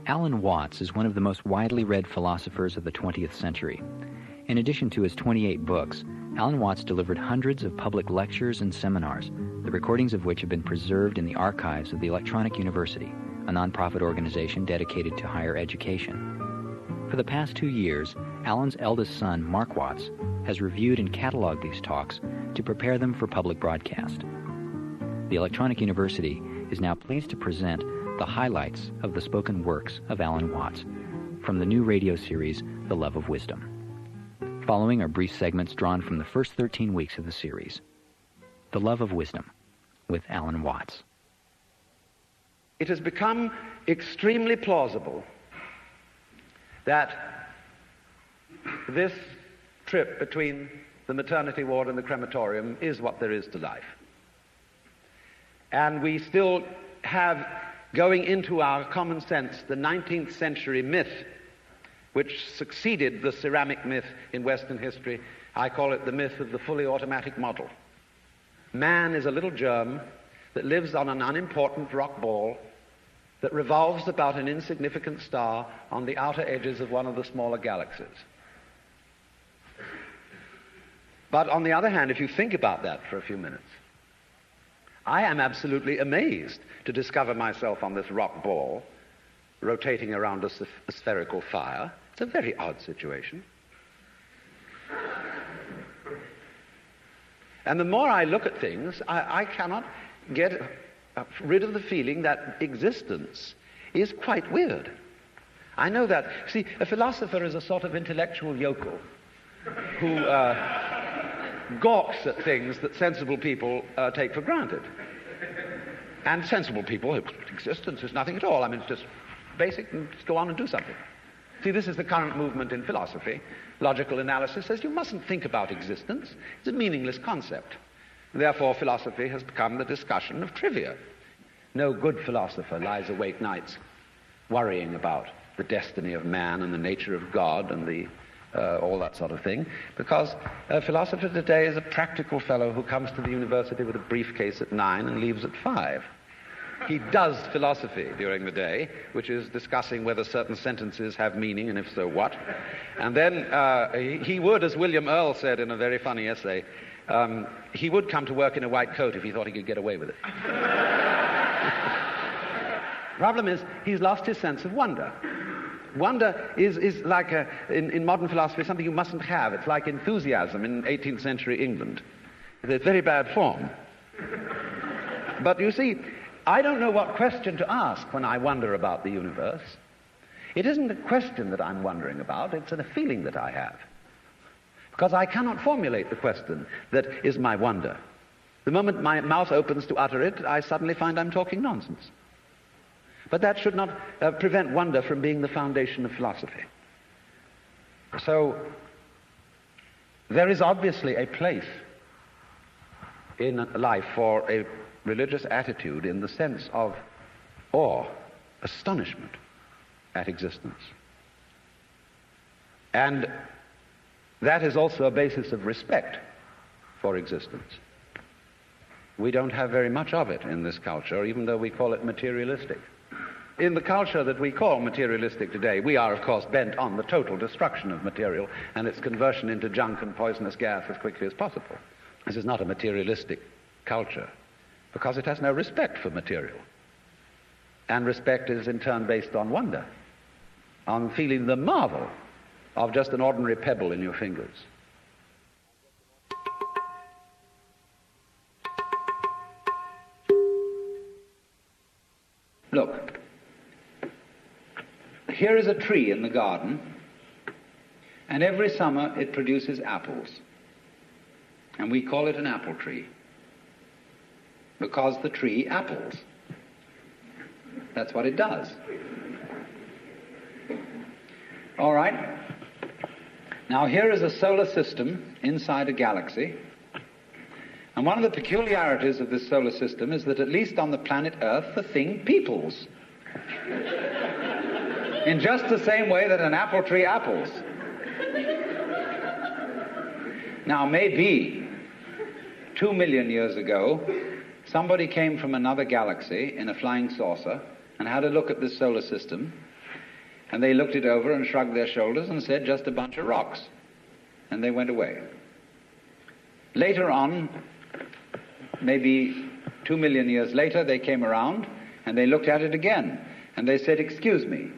Alan Watts is one of the most widely read philosophers of the 20th century. In addition to his 28 books, Alan Watts delivered hundreds of public lectures and seminars, the recordings of which have been preserved in the archives of the Electronic University, a nonprofit organization dedicated to higher education. For the past 2 years, Alan's eldest son, Mark Watts, has reviewed and cataloged these talks to prepare them for public broadcast. The Electronic University is now pleased to present the highlights of the spoken works of Alan Watts from the new radio series, The Love of Wisdom. Following are brief segments drawn from the first 13 weeks of the series. The Love of Wisdom with Alan Watts. It has become extremely plausible that this trip between the maternity ward and the crematorium is what there is to life. And we still have going into our common sense the 19th century myth which succeeded the ceramic myth in Western history. I call it the myth of the fully automatic model. Man is a little germ that lives on an unimportant rock ball that revolves about an insignificant star on the outer edges of one of the smaller galaxies. But on the other hand, if you think about that for a few minutes, I am absolutely amazed to discover myself on this rock ball rotating around a spherical fire. It's a very odd situation. And the more I look at things, I cannot get rid of the feeling that existence is quite weird. I know that. See, a philosopher is a sort of intellectual yokel who gawks at things that sensible people take for granted. And sensible people, existence is nothing at all. I mean, it's just basic, and just go on and do something. See, this is the current movement in philosophy. Logical analysis says you mustn't think about existence. It's a meaningless concept. Therefore, philosophy has become the discussion of trivia. No good philosopher lies awake nights worrying about the destiny of man and the nature of God and all that sort of thing, because a philosopher today is a practical fellow who comes to the university with a briefcase at 9 and leaves at 5. He does philosophy during the day, which is discussing whether certain sentences have meaning, and if so, what. And then he would, as William Earle said in a very funny essay, he would come to work in a white coat if he thought he could get away with it. Problem is, he's lost his sense of wonder. Wonder is like, in modern philosophy, something you mustn't have. It's like enthusiasm in 18th century England. It's very bad form. But you see, I don't know what question to ask when I wonder about the universe. It isn't a question that I'm wondering about, it's a feeling that I have. Because I cannot formulate the question that is my wonder. The moment my mouth opens to utter it, I suddenly find I'm talking nonsense. But that should not prevent wonder from being the foundation of philosophy. So, there is obviously a place in life for a religious attitude in the sense of awe, astonishment at existence. And that is also a basis of respect for existence. We don't have very much of it in this culture, even though we call it materialistic. In the culture that we call materialistic today, we are, of course, bent on the total destruction of material and its conversion into junk and poisonous gas as quickly as possible. This is not a materialistic culture, because it has no respect for material. And respect is in turn based on wonder, on feeling the marvel of just an ordinary pebble in your fingers. Look, here is a tree in the garden, and every summer it produces apples. And we call it an apple tree, because the tree apples. That's what it does. All right. Now here is a solar system inside a galaxy. And one of the peculiarities of this solar system is that at least on the planet Earth, the thing peoples. In just the same way that an apple tree apples. Now maybe 2 million years ago, somebody came from another galaxy in a flying saucer and had a look at this solar system And they looked it over and shrugged their shoulders and said, just a bunch of rocks. And they went away. Later on, maybe 2 million years later, they came around and they looked at it again. And they said, excuse me,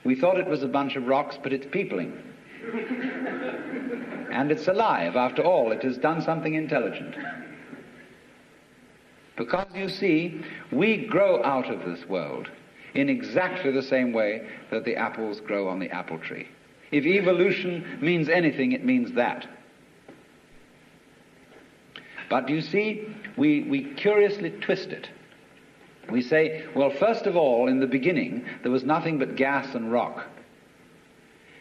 we thought it was a bunch of rocks, but it's peopling. And it's alive. After all, it has done something intelligent. Because, you see, we grow out of this world in exactly the same way that the apples grow on the apple tree. If evolution means anything, it means that. But you see, we curiously twist it. We say, well, first of all, in the beginning, there was nothing but gas and rock.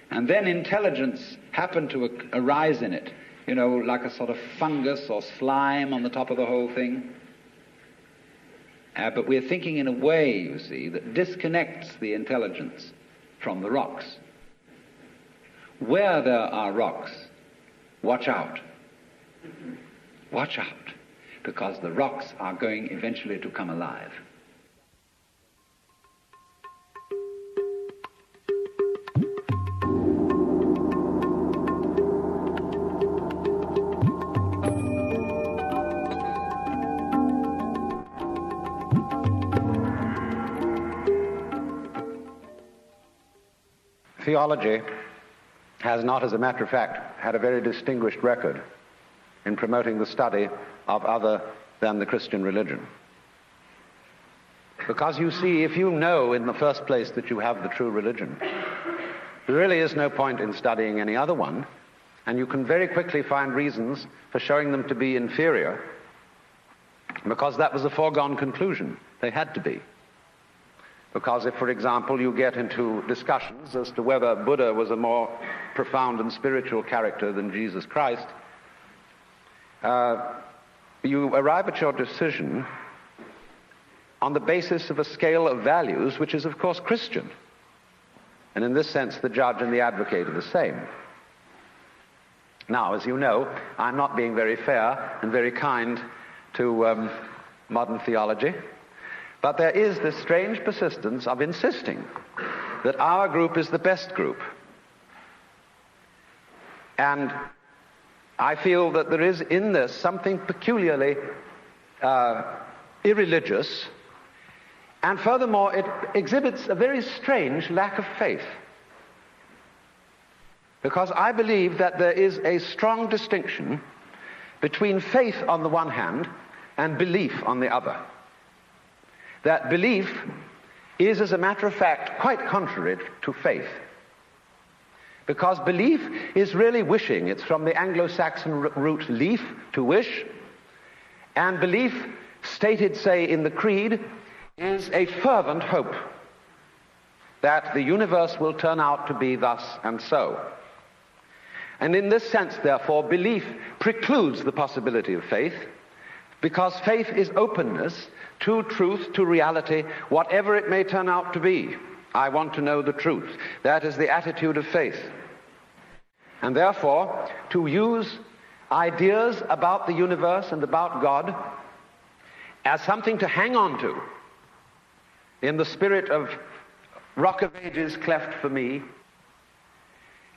And then intelligence happened to arise in it, you know, like a sort of fungus or slime on the top of the whole thing. But we're thinking in a way, you see, that disconnects the intelligence from the rocks. Where there are rocks, watch out. Watch out, because the rocks are going eventually to come alive. Theology has not, as a matter of fact, had a very distinguished record in promoting the study of other than the Christian religion. Because you see, if you know in the first place that you have the true religion, there really is no point in studying any other one, and you can very quickly find reasons for showing them to be inferior, because that was a foregone conclusion. They had to be. Because if, for example, you get into discussions as to whether Buddha was a more profound and spiritual character than Jesus Christ, you arrive at your decision on the basis of a scale of values which is, of course, Christian. And in this sense, the judge and the advocate are the same. Now, as you know, I'm not being very fair and very kind to modern theology. But there is this strange persistence of insisting that our group is the best group. And I feel that there is in this something peculiarly irreligious, and furthermore it exhibits a very strange lack of faith. Because I believe that there is a strong distinction between faith on the one hand and belief on the other. That belief is, as a matter of fact, quite contrary to faith. Because belief is really wishing. It's from the Anglo-Saxon root leaf, to wish. And belief, stated, say, in the Creed, is a fervent hope that the universe will turn out to be thus and so. And in this sense, therefore, belief precludes the possibility of faith, because faith is openness to truth, to reality, whatever it may turn out to be. I want to know the truth. That is the attitude of faith. And therefore, to use ideas about the universe and about God as something to hang on to, in the spirit of Rock of Ages cleft for me,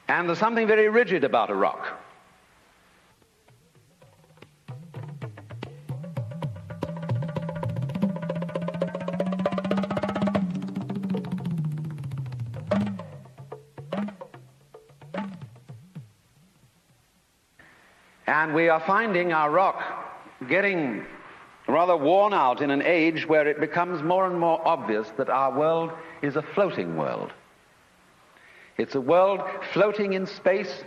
and there's something very rigid about a rock. And we are finding our rock getting rather worn out in an age where it becomes more and more obvious that our world is a floating world. It's a world floating in space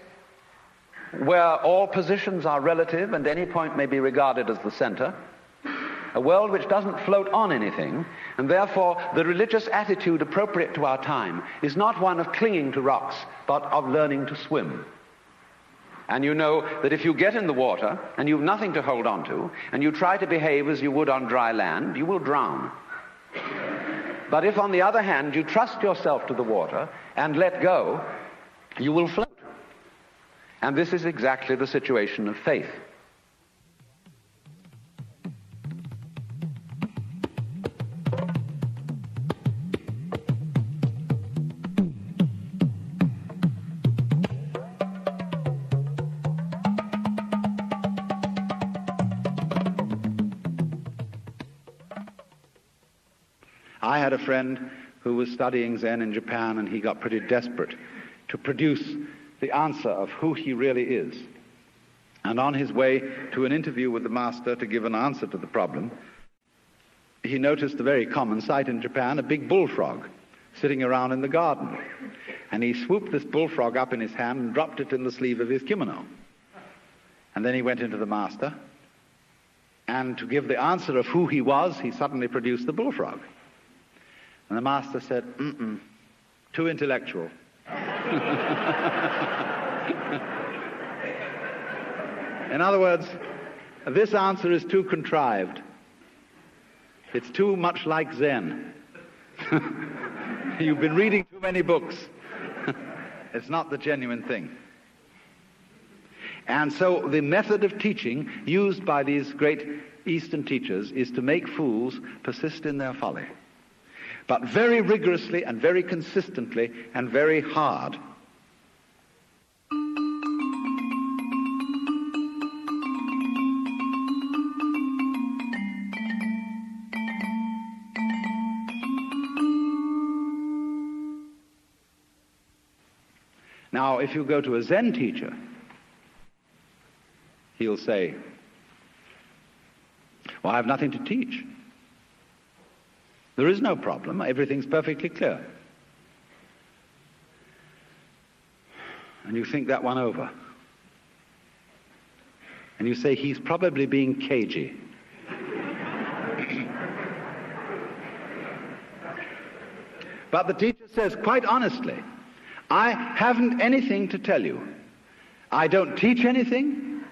where all positions are relative and any point may be regarded as the center. A world which doesn't float on anything, and therefore the religious attitude appropriate to our time is not one of clinging to rocks, but of learning to swim. And you know that if you get in the water and you've nothing to hold on to, and you try to behave as you would on dry land, you will drown. But if, on the other hand, you trust yourself to the water and let go, you will float. And this is exactly the situation of faith. I had a friend who was studying Zen in Japan, and he got pretty desperate to produce the answer of who he really is. And on his way to an interview with the master to give an answer to the problem, he noticed a very common sight in Japan, a big bullfrog sitting around in the garden. And he swooped this bullfrog up in his hand and dropped it in the sleeve of his kimono. And then he went into the master, and to give the answer of who he was, he suddenly produced the bullfrog. And the master said, too intellectual. In other words, this answer is too contrived. It's too much like Zen. You've been reading too many books. It's not the genuine thing. And so the method of teaching used by these great Eastern teachers is to make fools persist in their folly, but very rigorously and very consistently and very hard. Now, if you go to a Zen teacher, he'll say, well, I have nothing to teach. There is no problem. Everything's perfectly clear. And you think that one over. And you say, he's probably being cagey. But the teacher says, quite honestly, I haven't anything to tell you. I don't teach anything.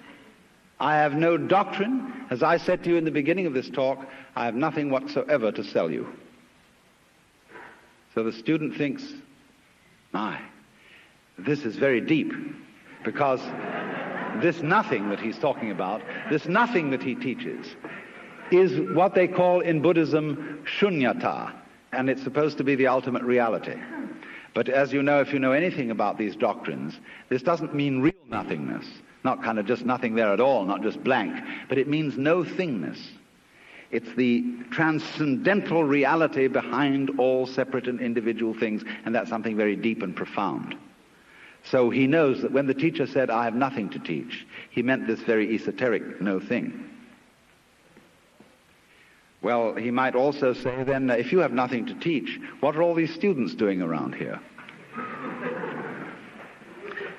I have no doctrine. As I said to you in the beginning of this talk, I have nothing whatsoever to sell you. So the student thinks, my, this is very deep, because this nothing that he's talking about, this nothing that he teaches, is what they call in Buddhism shunyata, and it's supposed to be the ultimate reality. But as you know, if you know anything about these doctrines, this doesn't mean real nothingness, not kind of just nothing there at all, not just blank, but it means no thingness. It's the transcendental reality behind all separate and individual things, and that's something very deep and profound. So he knows that when the teacher said, I have nothing to teach, he meant this very esoteric no thing. Well, he might also say then, if you have nothing to teach, what are all these students doing around here?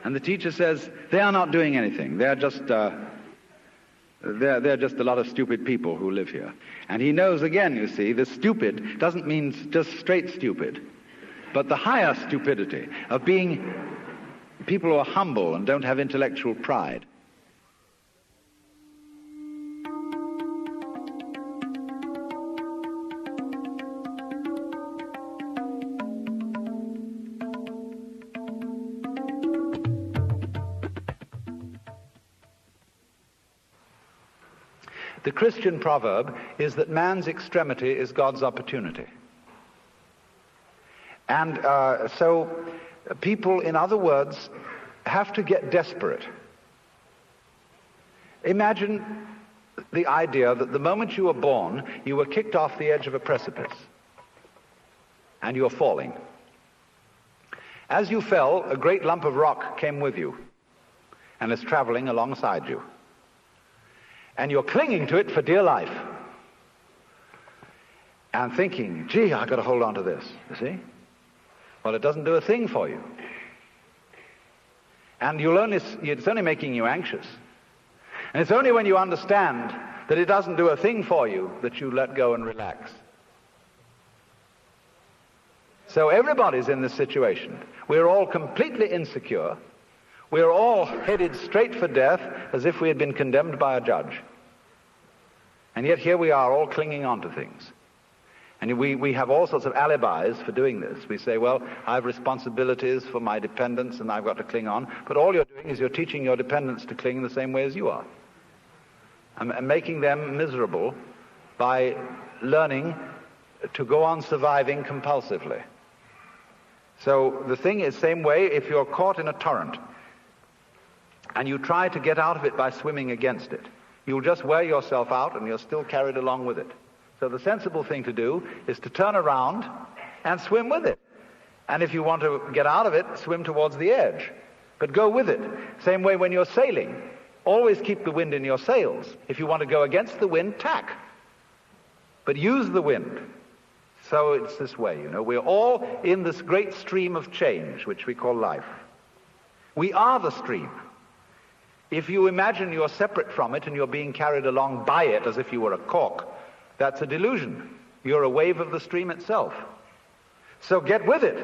And the teacher says, they are not doing anything. They're just they're just a lot of stupid people who live here. And he knows, again, you see, the stupid doesn't mean just straight stupid, but the higher stupidity of being people who are humble and don't have intellectual pride. The Christian proverb is that man's extremity is God's opportunity. And so people, in other words, have to get desperate. Imagine the idea that the moment you were born, you were kicked off the edge of a precipice, and you're falling. As you fell, a great lump of rock came with you, and is traveling alongside you. And you're clinging to it for dear life. And thinking, gee, I've got to hold on to this, you see? Well, it doesn't do a thing for you. And it's only making you anxious. And it's only when you understand that it doesn't do a thing for you that you let go and relax. So everybody's in this situation. We're all completely insecure. We're all headed straight for death as if we had been condemned by a judge. And yet here we are all clinging on to things. And we have all sorts of alibis for doing this. We say, well, I have responsibilities for my dependents and I've got to cling on. But all you're doing is you're teaching your dependents to cling the same way as you are. And making them miserable by learning to go on surviving compulsively. So the thing is, same way, if you're caught in a torrent, and you try to get out of it by swimming against it, you'll just wear yourself out and you're still carried along with it. So the sensible thing to do is to turn around and swim with it. And if you want to get out of it, swim towards the edge. But go with it. Same way when you're sailing. Always keep the wind in your sails. If you want to go against the wind, tack. But use the wind. So it's this way, you know. We're all in this great stream of change, which we call life. We are the stream. If you imagine you're separate from it and you're being carried along by it as if you were a cork, that's a delusion. You're a wave of the stream itself. So get with it.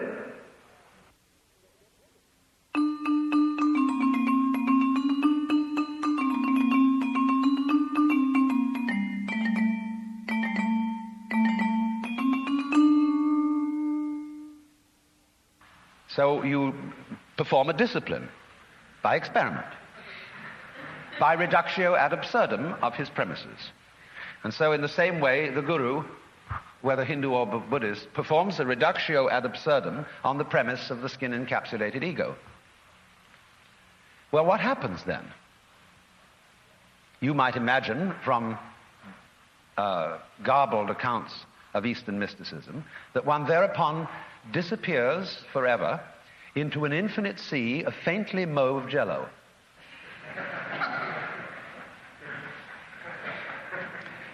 So you perform a discipline by experiment, by reductio ad absurdum of his premises. And so in the same way, the guru, whether Hindu or Buddhist, performs a reductio ad absurdum on the premise of the skin-encapsulated ego. Well, what happens then? You might imagine from garbled accounts of Eastern mysticism that one thereupon disappears forever into an infinite sea of faintly mauve jello.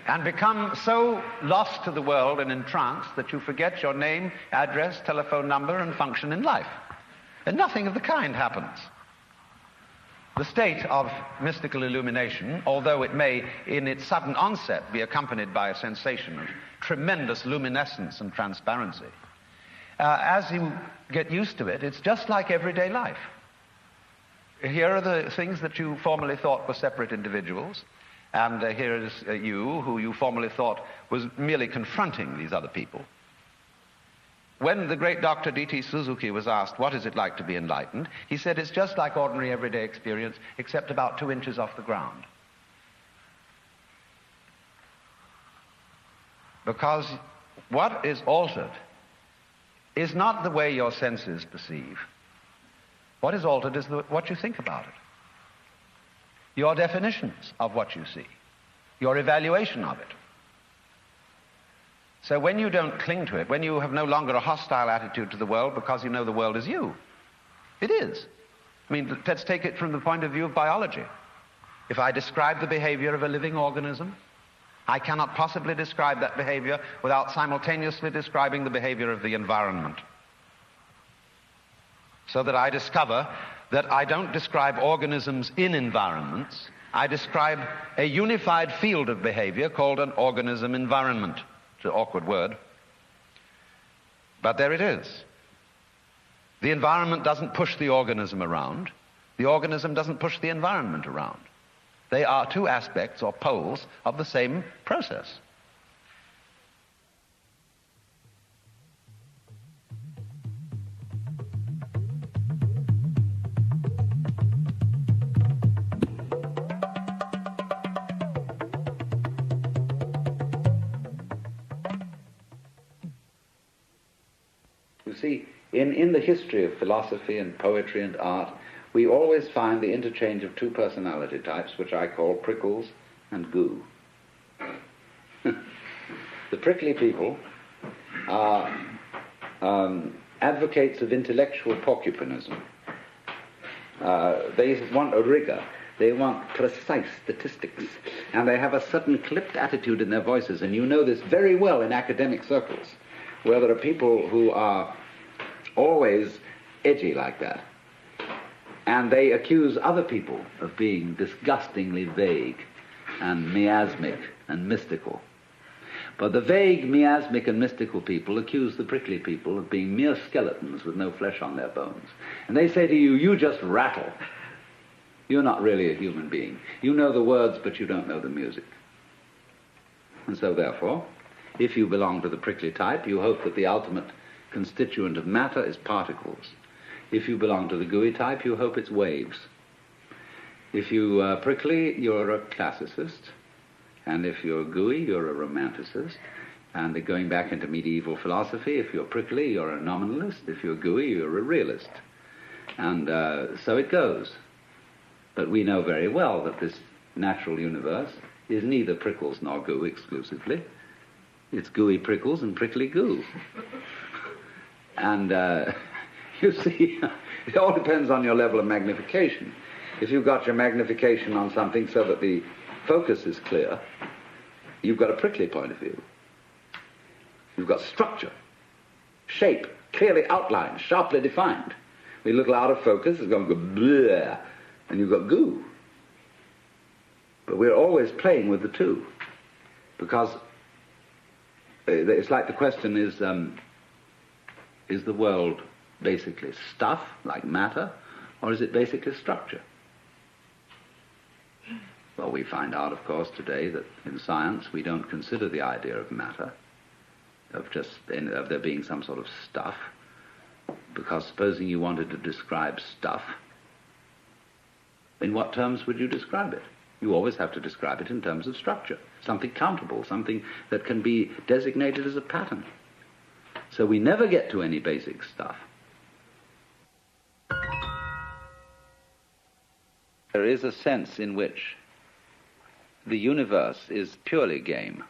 And become so lost to the world and entranced that you forget your name, address, telephone number, and function in life. And nothing of the kind happens. The state of mystical illumination, although it may, in its sudden onset, be accompanied by a sensation of tremendous luminescence and transparency, as you get used to it, it's just like everyday life. Here are the things that you formerly thought were separate individuals, and here is you, who you formerly thought was merely confronting these other people. When the great Dr. D.T. Suzuki was asked, what is it like to be enlightened? He said, it's just like ordinary everyday experience, except about 2 inches off the ground. Because what is altered is not the way your senses perceive. What is altered is what you think about it. Your definitions of what you see. Your evaluation of it. So when you don't cling to it, when you have no longer a hostile attitude to the world because you know the world is you, it is. I mean, let's take it from the point of view of biology. If I describe the behavior of a living organism, I cannot possibly describe that behavior without simultaneously describing the behavior of the environment. So that I discover that I don't describe organisms in environments, I describe a unified field of behavior called an organism environment. It's an awkward word, but there it is. The environment doesn't push the organism around. The organism doesn't push the environment around. They are two aspects or poles of the same process. You see, in the history of philosophy and poetry and art, we always find the interchange of two personality types, which I call prickles and goo. The prickly people are advocates of intellectual porcupinism. They want a rigor. They want precise statistics. And they have a certain clipped attitude in their voices. And you know this very well in academic circles, where there are people who are always edgy like that. And they accuse other people of being disgustingly vague and miasmic and mystical. But the vague, miasmic, and mystical people accuse the prickly people of being mere skeletons with no flesh on their bones. And they say to you, you just rattle. You're not really a human being. You know the words, but you don't know the music. And so therefore, if you belong to the prickly type, you hope that the ultimate constituent of matter is particles. If you belong to the gooey type, you hope it's waves. If you are prickly, you're a classicist. And if you're gooey, you're a romanticist. And going back into medieval philosophy, if you're prickly, you're a nominalist. If you're gooey, you're a realist. And so it goes. But we know very well that this natural universe is neither prickles nor goo exclusively. It's gooey prickles and prickly goo. And you see, it all depends on your level of magnification. If you've got your magnification on something so that the focus is clear, you've got a prickly point of view. You've got structure, shape, clearly outlined, sharply defined. When you look out of focus, it's going to go bleh, and you've got goo. But we're always playing with the two, because it's like the question is the world basically stuff, like matter, or is it basically structure? Well, we find out, of course, today that in science we don't consider the idea of matter, of there being some sort of stuff, because supposing you wanted to describe stuff, in what terms would you describe it? You always have to describe it in terms of structure, something countable, something that can be designated as a pattern. So we never get to any basic stuff. There is a sense in which the universe is purely game,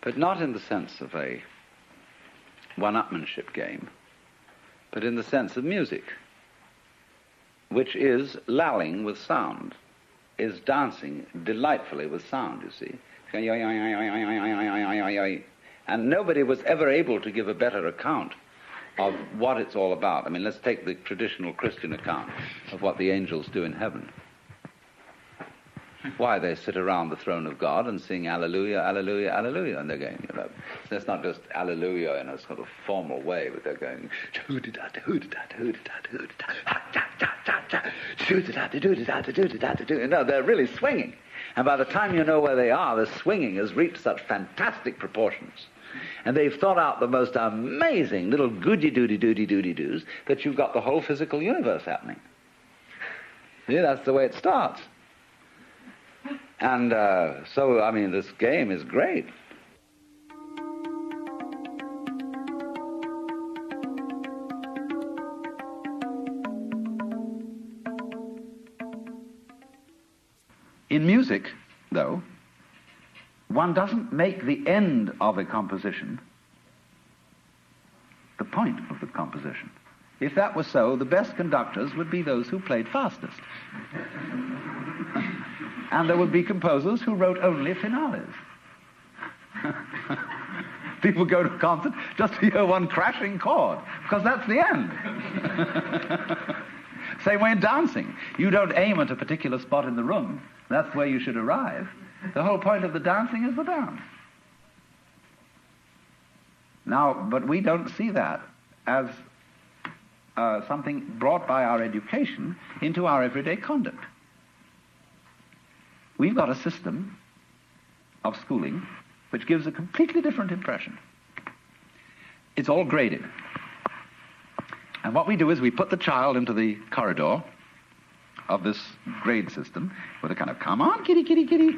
but not in the sense of a one-upmanship game, but in the sense of music, which is lalling with sound, is dancing delightfully with sound, you see. And nobody was ever able to give a better account of what it's all about. I mean, let's take the traditional Christian account of what the angels do in heaven. Why, they sit around the throne of God and sing Alleluia, Alleluia, Alleluia, and they're going, you know, that's not just Alleluia in a sort of formal way, but they're going, no, they're really swinging. And by the time you know where they are, the swinging has reached such fantastic proportions. And they've thought out the most amazing little goody-doody-doody-doody-doos that you've got the whole physical universe happening. Yeah, that's the way it starts. And so, I mean, this game is great. In music, though, one doesn't make the end of a composition the point of the composition. If that was so, the best conductors would be those who played fastest. And there would be composers who wrote only finales. People go to a concert just to hear one crashing chord, because that's the end. Same way in dancing. You don't aim at a particular spot in the room. That's where you should arrive. The whole point of the dancing is the dance. Now, but we don't see that as something brought by our education into our everyday conduct. We've got a system of schooling which gives a completely different impression. It's all graded. And what we do is we put the child into the corridor of this grade system with a kind of, come on, kitty, kitty, kitty.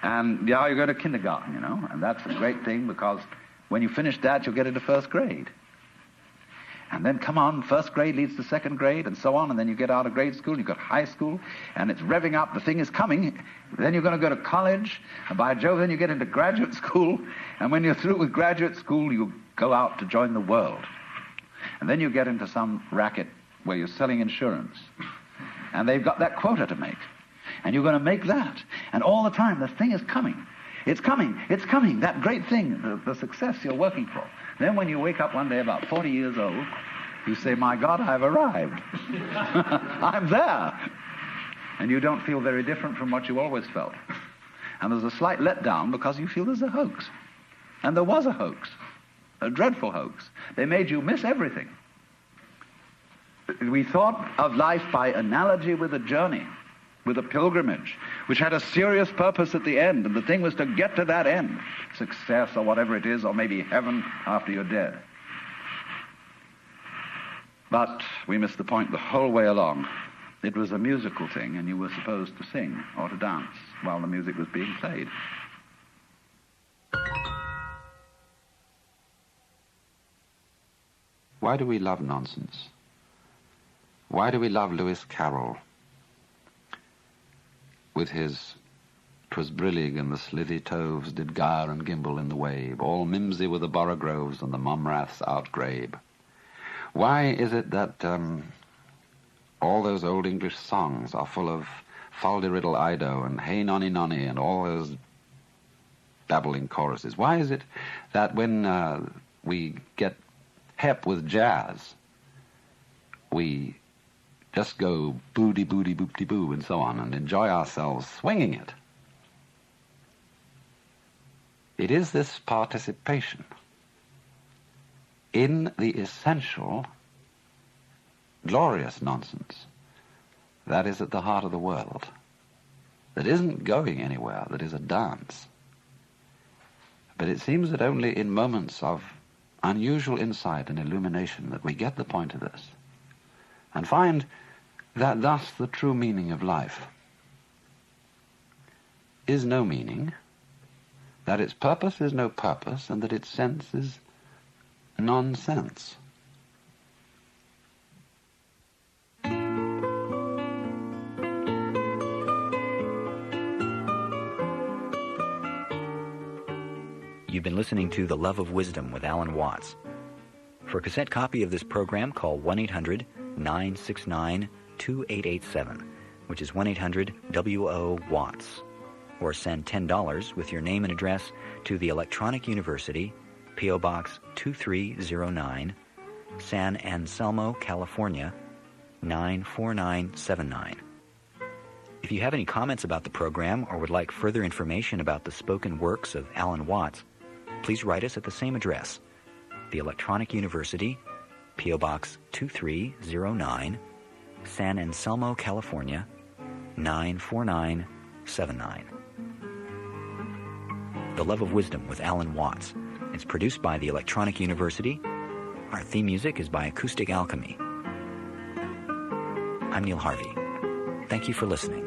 And yeah, you go to kindergarten, you know, and that's a great thing because when you finish that, you'll get into first grade. And then, come on, first grade leads to second grade, and so on, and then you get out of grade school, you've got high school, and it's revving up, the thing is coming. Then you're going to go to college, and by Jove, then you get into graduate school, and when you're through with graduate school, you go out to join the world. And then you get into some racket where you're selling insurance, and they've got that quota to make, and you're going to make that, and all the time, the thing is coming. It's coming, that great thing, the success you're working for. Then when you wake up one day about 40 years old, you say, my God, I've arrived. I'm there. And you don't feel very different from what you always felt. And there's a slight letdown because you feel there's a hoax. And there was a hoax, a dreadful hoax. They made you miss everything. We thought of life by analogy with a journey, with a pilgrimage, which had a serious purpose at the end, and the thing was to get to that end, success or whatever it is, or maybe heaven after you're dead. But we missed the point the whole way along. It was a musical thing, and you were supposed to sing or to dance while the music was being played. Why do we love nonsense? Why do we love Lewis Carroll with his 'Twas brillig and the slithy toves did gyre and gimble in the wabe. All mimsy were the borogoves and the mumraths outgrabe. Why is it that all those old English songs are full of Fal-de-riddle Ido and Hey Nonny Nonny and all those babbling choruses? Why is it that when we get hep with jazz, we just go booty booty boopty boo and so on and enjoy ourselves swinging it? It is this participation in the essential, glorious nonsense that is at the heart of the world, that isn't going anywhere, that is a dance. But it seems that only in moments of unusual insight and illumination that we get the point of this and find that thus the true meaning of life is no meaning, that its purpose is no purpose, and that its sense is nonsense. You've been listening to The Love of Wisdom with Alan Watts. For a cassette copy of this program, call 1-800-969-2887, which is 1-800-WO-WATTS, or send $10 with your name and address to the Electronic University, P.O. Box 2309, San Anselmo, California, 94979. If you have any comments about the program or would like further information about the spoken works of Alan Watts, please write us at the same address, the Electronic University, P.O. Box 2309, San Anselmo, California, 94979. The Love of Wisdom with Alan Watts. It's produced by the Electronic University. Our theme music is by Acoustic Alchemy. I'm Neil Harvey. Thank you for listening.